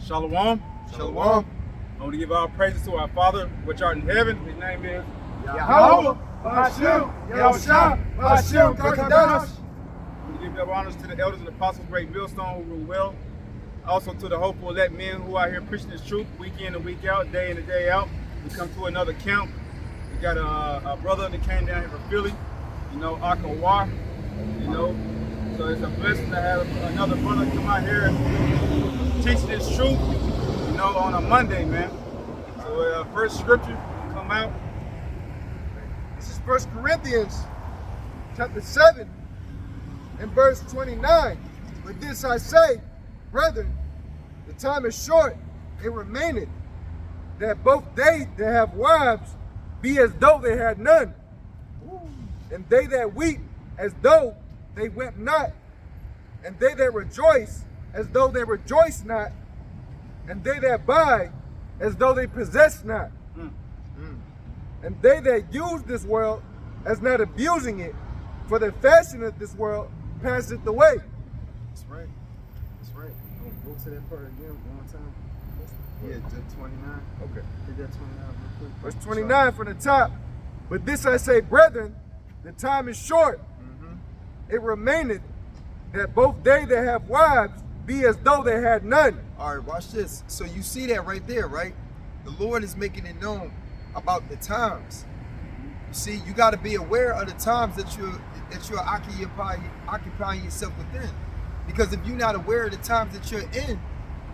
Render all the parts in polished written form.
Shalom. Shalom. I want to give our praises to our Father, which art in heaven. His name is Yahweh, Bashim, Yahushua, Bashim, Kakadash. I want to give our honors to the elders and apostles, great millstone who rule well. Also to the hopeful elect men who are here preaching this truth week in and week out, day in and day out. We come to another camp. We got a brother that came down here from Philly, Ahwar, So it's a blessing to have another brother come out here and teach this truth, on a Monday, man. So first scripture come out. This is 1 Corinthians chapter 7 and verse 29. But this I say, brethren, the time is short, it remaineth, that both they that have wives be as though they had none, and they that weep as though they wept not, and they that rejoice as though they rejoice not, and they that buy as though they possess not, and they that use this world as not abusing it, for the fashion of this world passeth away. That's right. That's right. Go to that part again one time. Yeah, just 29. Okay. Hit that 29 real quick. Verse 29 from the top. But this I say, brethren, the time is short. It remaineth that both they that have wives be as though they had none. All right, watch this. So you see that right there, right? The Lord is making it known about the times. You see, you got to be aware of the times that you're occupying yourself within. Because if you're not aware of the times that you're in,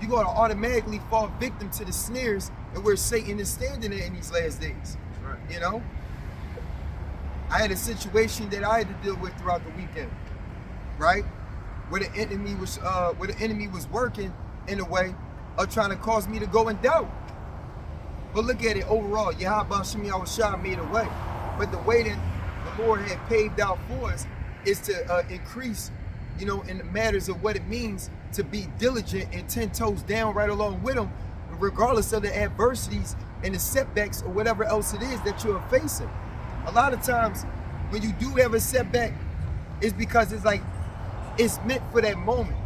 you're going to automatically fall victim to the snares and where Satan is standing in these last days. Right. I had a situation that I had to deal with throughout the weekend, right? Where the enemy was working in a way of trying to cause me to go in doubt. But look at it overall. Yahweh Shem Yahushua made a way. But the way that the Lord had paved out for us is to increase, in the matters of what it means to be diligent and 10 toes down right along with him, regardless of the adversities and the setbacks or whatever else it is that you're facing. A lot of times when you do have a setback, it's because it's meant for that moment,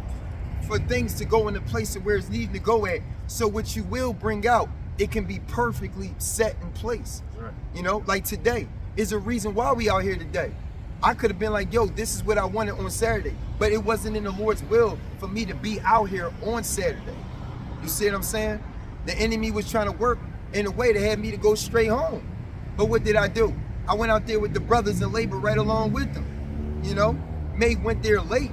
for things to go in the place of where it's needing to go at. So what you will bring out, it can be perfectly set in place. Right. Like today is a reason why we out here today. I could have been like, yo, this is what I wanted on Saturday, but it wasn't in the Lord's will for me to be out here on Saturday. You see what I'm saying? The enemy was trying to work in a way that had me to go straight home. But what did I do? I went out there with the brothers in labor right along with them. Went there late,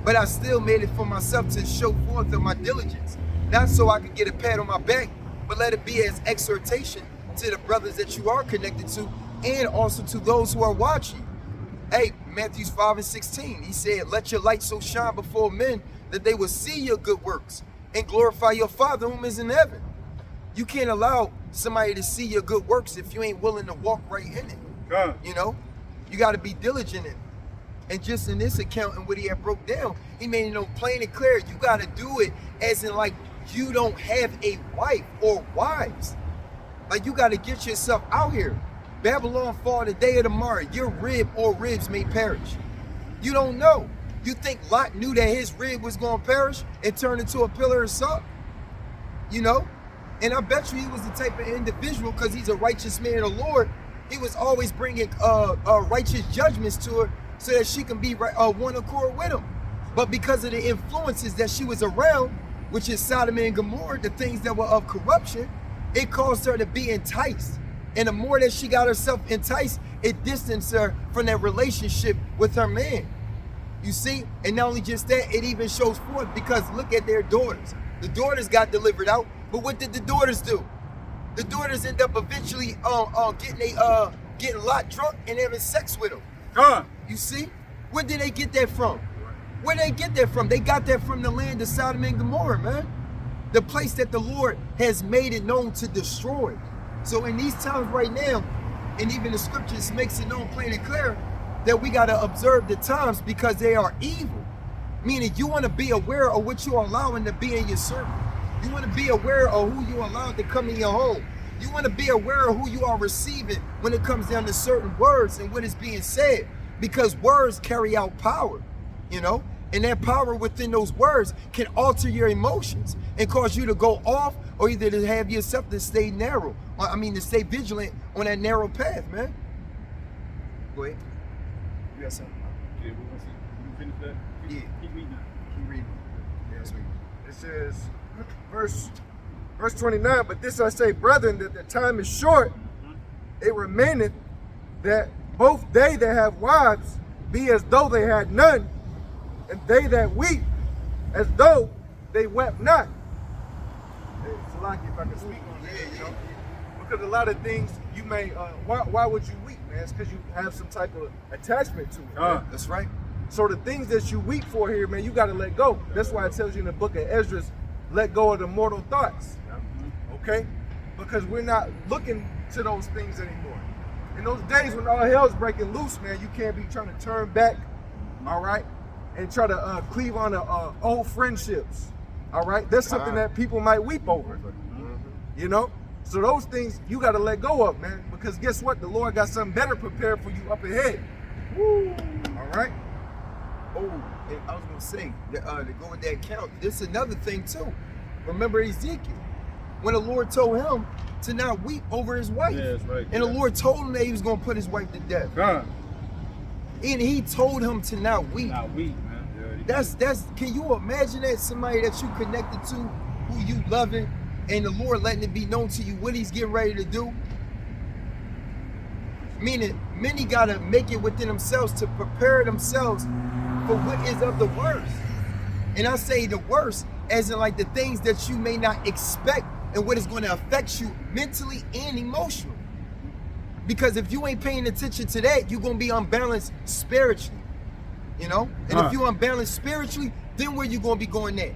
but I still made it for myself to show forth of my diligence. Not so I could get a pat on my back, but let it be as exhortation to the brothers that you are connected to and also to those who are watching. Hey, Matthew 5:16, he said, let your light so shine before men that they will see your good works and glorify your Father whom is in heaven. You can't allow somebody to see your good works if you ain't willing to walk right in it. You got to be diligent in it. And just in this account and what he had broke down, he made it plain and clear. You got to do it as in like you don't have a wife or wives. Like you got to get yourself out here. Babylon fall the day of tomorrow. Your rib or ribs may perish. You don't know. You think Lot knew that his rib was going to perish and turn into a pillar of salt? And I bet you he was the type of individual, because he's a righteous man of the Lord, he was always bringing righteous judgments to her so that she can be one accord with him. But because of the influences that she was around, which is Sodom and Gomorrah, the things that were of corruption, it caused her to be enticed. And the more that she got herself enticed, it distanced her from that relationship with her man. You see? And not only just that, it even shows forth because look at their daughters. The daughters got delivered out, but what did the daughters do? The daughters end up eventually getting Lot drunk and having sex with him. You see? Where did they get that from? Where did they get that from? They got that from the land of Sodom and Gomorrah, man. The place that the Lord has made it known to destroy. So in these times right now, and even the scriptures makes it known plain and clear that we got to observe the times because they are evil. Meaning you want to be aware of what you're allowing to be in your circle. You want to be aware of who you allow to come in your home. You want to be aware of who you are receiving when it comes down to certain words and what is being said, because words carry out power. And that power within those words can alter your emotions and cause you to go off, or either to have yourself to stay narrow. To stay vigilant on that narrow path, man. Go ahead. You got something? Yeah, we're gonna see. You finish that? Yeah. Keep reading that. Keep reading. Yeah, sweet. It says, verse 29, but this I say, brethren, that the time is short, it remaineth that both they that have wives be as though they had none, and they that weep as though they wept not. Hey, Salaki, if I can speak on that, you know, because a lot of things you may, why would you weep, man? It's because you have some type of attachment to it. Man. That's right. So the things that you weep for here, man, you got to let go. That's why it tells you in the book of Ezra, let go of the mortal thoughts. Okay? Because we're not looking to those things anymore. In those days when all hell's breaking loose, man, you can't be trying to turn back, all right, and try to cleave on to old friendships, all right? That's something that people might weep over, you know? So those things you got to let go of, man, because guess what? The Lord got something better prepared for you up ahead. Woo. All right? Oh, and I was gonna say to go with that count. This is another thing too. Remember Ezekiel, when the Lord told him to not weep over his wife, Yeah, that's right. and the Lord told him that He was gonna put his wife to death, and He told him to not weep. Not weep, man. That's. Can you imagine that, somebody that you connected to, who you loving, and the Lord letting it be known to you what He's getting ready to do? Meaning, many gotta make it within themselves to prepare themselves for what is of the worst. And I say the worst as in like the things that you may not expect and what is going to affect you mentally and emotionally. Because if you ain't paying attention to that, you're going to be unbalanced spiritually, you know? And if you're unbalanced spiritually, then where you going to be going at?